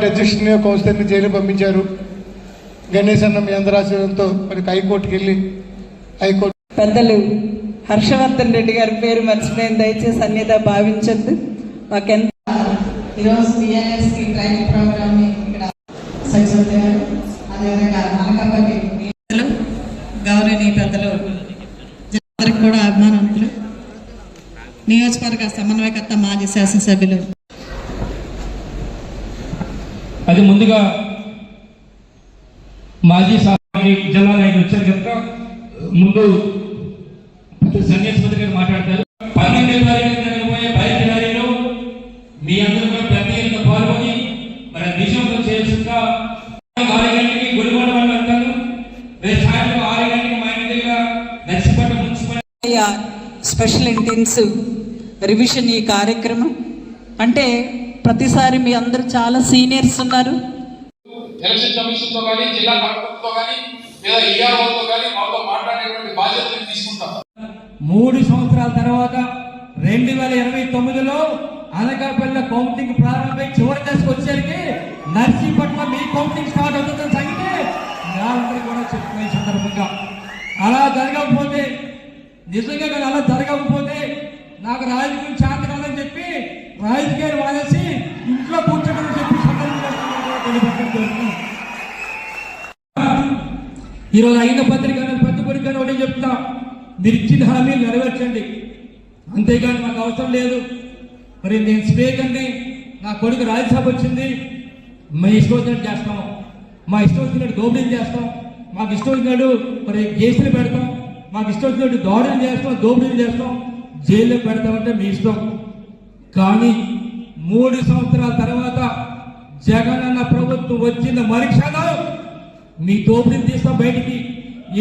అధ్యక్షుని కౌన్సిలర్ని జైలు పంపించారు. గణేష్ అన్న మీ అందరి ఆశీర్వాదంతో మరి హైకోర్టుకి వెళ్ళి హైకోర్టు పెద్దలు హర్షవర్ధన్ రెడ్డి గారి పేరు మర్చిపోయింది, దయచేసి అన్యత భావించద్దు. మాకెంత ఈరోజు బిఎన్ఎస్కి ట్రైనింగ్ ప్రోగ్రామ్ ఇక్కడ సక్సెస్ అయ్యారు. అదేవిధంగా అనకాపల్లి గౌరవనీయ పెద్దలు అందరికి కూడా అభిమానవంతులు, నియోజకవర్గ సమన్వయకర్త మాజీ శాసనసభ్యులు. అది ముందుగా మాజీ జిల్లా నాయకులు వచ్చారు కనుక ముందు సన్యాసిపతి గారు మాట్లాడతారు. 12వ తారీఖున జరగబోయే బైక్ ర్యాలీలో మీ అందరూ కూడా ప్రత్యేకంగా పాల్గొని మరి విజయంలో చేయాల్సిందిగా 6 గంటలకి గుడివాడ వాళ్ళు అంటారు. రేపు సాయంత్రం 6 గంటలకి మా ఇంటి దగ్గర నర్సిపట్ట మున్సిపల్ స్పెషల్ ఇంటెన్సివ్ రివిజన్ ఈ కార్యక్రమం అంటే ప్రతిసారి మీ అందరూ చాలా సీనియర్స్ ఉన్నారు. ఎలక్షన్ కమిషన్ తో కానీ జిల్లా కలెక్టర్తో కానీ లేదా ఈఆర్ఓతో కానీ మాతో మాట్లాడేటువంటి బాధ్యతలు తీసుకుంటాం. 3 సంవత్సరాల తర్వాత 2029లో అనకాపల్లి కౌంటింగ్ ప్రారంభమై చివరి దశకు వచ్చేసరికి నర్సీపట్నం మీ కౌంటింగ్ స్టార్ట్ అవుతుందని సంగతి అందరూ కూడా చెప్తున్న సందర్భంగా అలా జరగకపోతే నిజంగా అలా జరగకపోతే నాకు రాజకీయం చేత కాదని చెప్పి రాజకీయాలు వాడేసి ఇంట్లో కూర్చోడం చెప్పి ఈరోజు అయిన పత్రిక పెద్ద కొడుకు ఒకటి చెప్తా, మీరు ఇచ్చిన హామీలు నెరవేర్చండి, అంతేగాని మాకు అవసరం లేదు. మరి నేను స్పీకర్ని, నా కొడుకు రాజ్యసభ వచ్చింది, మా ఇష్టం వచ్చినట్టు చేస్తాం, మా ఇష్టం వచ్చినట్టు దోపిడీ చేస్తాం, మాకు ఇష్టం వచ్చినట్టు మరి కేసులు పెడతాం, మాకు ఇష్టం వచ్చినట్టు దోడలు చేస్తాం, దోపిడీలు చేస్తాం, జైల్లో పెడతామంటే మీ ఇష్టం. కానీ 3 సంవత్సరాల తర్వాత జగన్ అన్న ప్రభుత్వం వచ్చిన మరుక్షణం మీ దోపిడీని తీస్తాం బయటికి.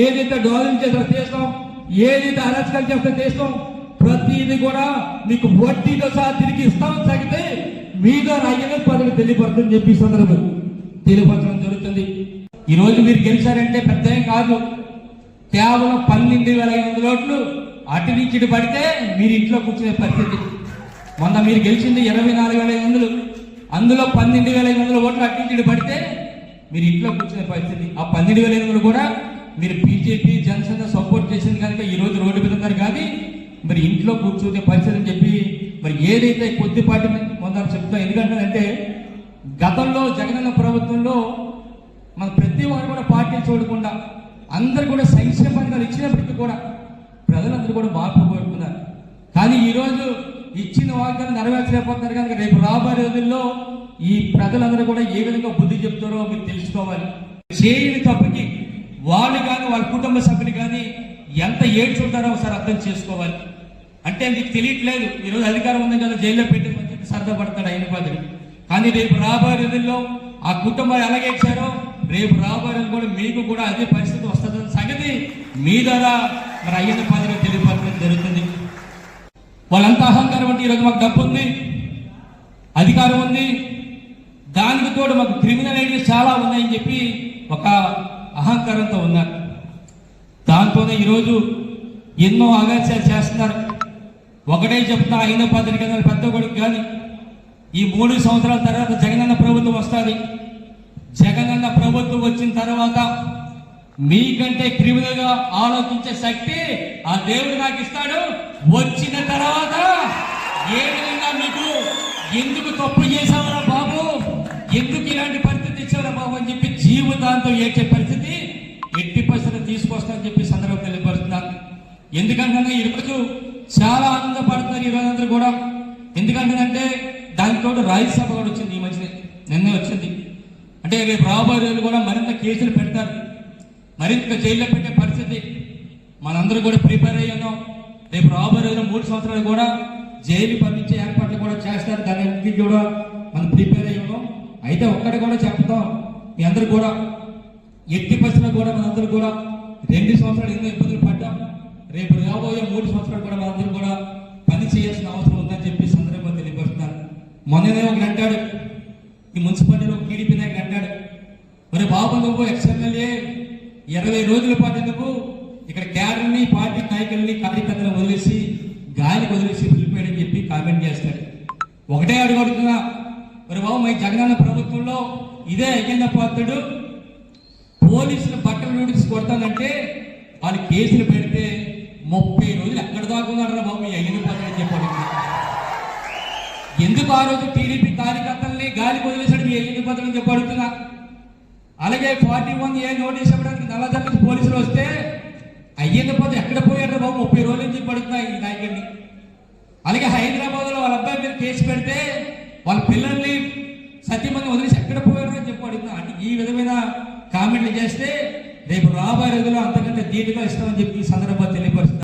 ఏదైతే డోలింగ్ చేస్తా తీస్తాం, ఏదైతే అరాచకాలు చేస్తా తీస్తాం, ప్రతిదీ కూడా మీకు వడ్డీతో సహా తిరిగి ఇస్తామని తగ్గితే మీద అయ్యే పదవి తెలియపడుతుందని చెప్పి సందర్భం తెలియపరచడం జరుగుతుంది. ఈ రోజు మీరు గెలిచారంటే పెద్ద ఏం కాదు, కేవలం 12,500 ఓట్లు అటు నుంచి ఇటు పడితే మీరు ఇంట్లో కూర్చునే పరిస్థితి. మొన్న మీరు గెలిచింది 24,500, అందులో 12,500 ఓట్లు అటు నుంచి ఇటు పడితే మీరు ఇంట్లో కూర్చునే పరిస్థితి. ఆ 12,500 కూడా మీరు బీజేపీ జనసేన సపోర్ట్ చేసింది కనుక ఈ రోజు రోడ్డు మీద ఉన్నారు, కానీ మరి ఇంట్లో కూర్చునే పరిస్థితి అని చెప్పి మరి ఏదైతే కొద్దిపాటి మొదలు చెప్తాం. ఎందుకంటే గతంలో జగనన్న ప్రభుత్వంలో మన ప్రతి వారు కూడా పార్టీ చూడకుండా అందరు కూడా సంక్షేమ పథకాలు ఇచ్చినప్పటికీ కూడా ప్రజలందరూ కూడా మార్పు కోరుకున్నారు. కానీ ఈరోజు ఇచ్చిన వాగ్దానం నెరవేర్చలేకపోతున్నారు కనుక రేపు రాబోయే రోజుల్లో ఈ ప్రజలందరూ కూడా ఏ విధంగా బుద్ధి చెప్తారో మీరు తెలుసుకోవాలి. చేయని తప్పుకి వాళ్ళు కానీ వాళ్ళ కుటుంబ సభ్యులు కానీ ఎంత ఏడ్చుంటారో ఒకసారి అర్థం చేసుకోవాలి. అంటే మీకు తెలియట్లేదు, ఈరోజు అధికారం ఉంది కదా జైల్లో పెట్టి సరదా పడతాడు అయిన పదవి. కానీ రేపు రాబోయే రోజుల్లో ఆ కుటుంబాలు ఎలాగేచ్చారో రేపు రాబోయే కూడా మీకు కూడా అదే పరిస్థితి వస్తుందని సంగతి మీ ద్వారా మరి అయ్యన్న పదవి తెలియపరచడం జరుగుతుంది. వాళ్ళంతా అహంకారం అంటే ఈరోజు మాకు డబ్బు ఉంది, అధికారం ఉంది, దానికి తోడు మాకు క్రిమినల్ ఐడియాస్ చాలా ఉన్నాయని చెప్పి ఒక అహంకారంతో ఉన్నారు. దాంతోనే ఈరోజు ఎన్నో అగాత్యాలు చేస్తున్నారు. ఒకటే చెప్తా, అయిన పద్ధతి కదా పెద్ద కొడుకు కానీ ఈ 3 సంవత్సరాల తర్వాత జగనన్న ప్రభుత్వం వస్తుంది. జగనన్న ప్రభుత్వం వచ్చిన తర్వాత మీకంటే క్రిమినల్ గా ఆలోచించే శక్తి ఆ దేవుడు నాకు ఇస్తాడు. వచ్చిన తర్వాత ఏ విధంగా మీకు ఎందుకు తప్పు చేసావరా బాబు, ఎందుకు ఇలాంటి పరిస్థితి ఇచ్చావరా బాబు అని చెప్పి జీవితాంతం ఏడ్చే పరిస్థితి ఎట్టి పరిస్థితి తీసుకొస్తానని చెప్పి సందర్భం తెలియపరుస్తున్నాను. ఎందుకంటే ఈరోజు చాలా ఆనందపడుతున్నారు ఈరోజు అందరూ కూడా. ఎందుకంటే దానితో రాజ్యసభ కూడా వచ్చింది, ఈ మధ్యనే నిన్నే వచ్చింది. అంటే రేపు రాబోయే రోజులు కూడా మరింత కేసులు పెడతారు, మరింత జైల్లో పెట్టే పరిస్థితి మనందరూ కూడా ప్రిపేర్ అయ్యి ఉన్నాం. రేపు రాబోయే రోజులు 3 సంవత్సరాలు కూడా జైలు పంపించే ఏర్పాట్లు కూడా చేస్తారు. దానికి కూడా మనం ప్రిపేర్ అయ్యి ఉన్నాం. అయితే ఒక్కటి కూడా చెప్తాం, మీ అందరు కూడా ఎట్టి పరిస్థితుల్లో కూడా మనందరూ కూడా 2 సంవత్సరాలు ఎన్నో ఇబ్బందులు పడ్డాం. రేపు రాబోయే 3 సంవత్సరాలు కూడా మనందరూ కూడా పని చేయాల్సిన అవసరం ఉందని చెప్పి సందర్భంగా తెలియపరుస్తున్నారు. మొన్ననే ఒక అంటాడు, ఈ మున్సిపాలిటీలో టీడీపీ నాయకుడు అంటాడు, మరి బాబు నువ్వు ఎక్స్ఎమ్మెల్యే 20 రోజుల పాటు నువ్వు ఇక్కడ క్యాడర్ని, పార్టీ నాయకుల్ని, కార్యకర్తలను వదిలేసి గాలికి వదిలేసి వెళ్ళిపోయాడని చెప్పి కామెంట్ చేస్తాడు. ఒకటే అడుగుతున్నా, మరి బాబు మీ జగనన్న ప్రభుత్వంలో ఇదే అయ్యన్న పాత్రుడు పోలీసులు బట్టలు నోటీస్ కొడతానంటే వాళ్ళు కేసులు పెడితే 30 రోజులు ఎక్కడ దాకున్నారా బాబు మీ అయ్యన్న పాత్రుడు అని చెప్పాడు. ఎందుకు ఆ రోజు టీడీపీ కార్యకర్తల్ని గాలికి వదిలేశాడు మీ అయ్యన్న పాత్రుడు అని చెప్పి అడుగుతున్నా. అలాగే 41A నోటీస్ ఇవ్వడానికి నల్లజల్ల నుంచి పోలీసులు వస్తే అయ్యన్న పాత్రుడు ఎక్కడ పోయాడు బాబు 30 రోజులు అని చెప్పి అడుగుతున్నా ఈ నాయకుడిని. అలాగే హైదరాబాద్ లో వాళ్ళ అబ్బాయి మీద కేసు పెడితే వాళ్ళ పిల్లల్ని సత్యమంది వదిలేసి ఎక్కడ పోయారు అని చెప్పి అడుగుతున్నా. అంటే ఈ విధమైన కామెంట్లు చేస్తే రేపు రాబోయే రోజుల్లో అంతకంటే ధీటుగా ఇస్తామని చెప్పి ఈ సందర్భంగా తెలియపరుస్తున్నారు.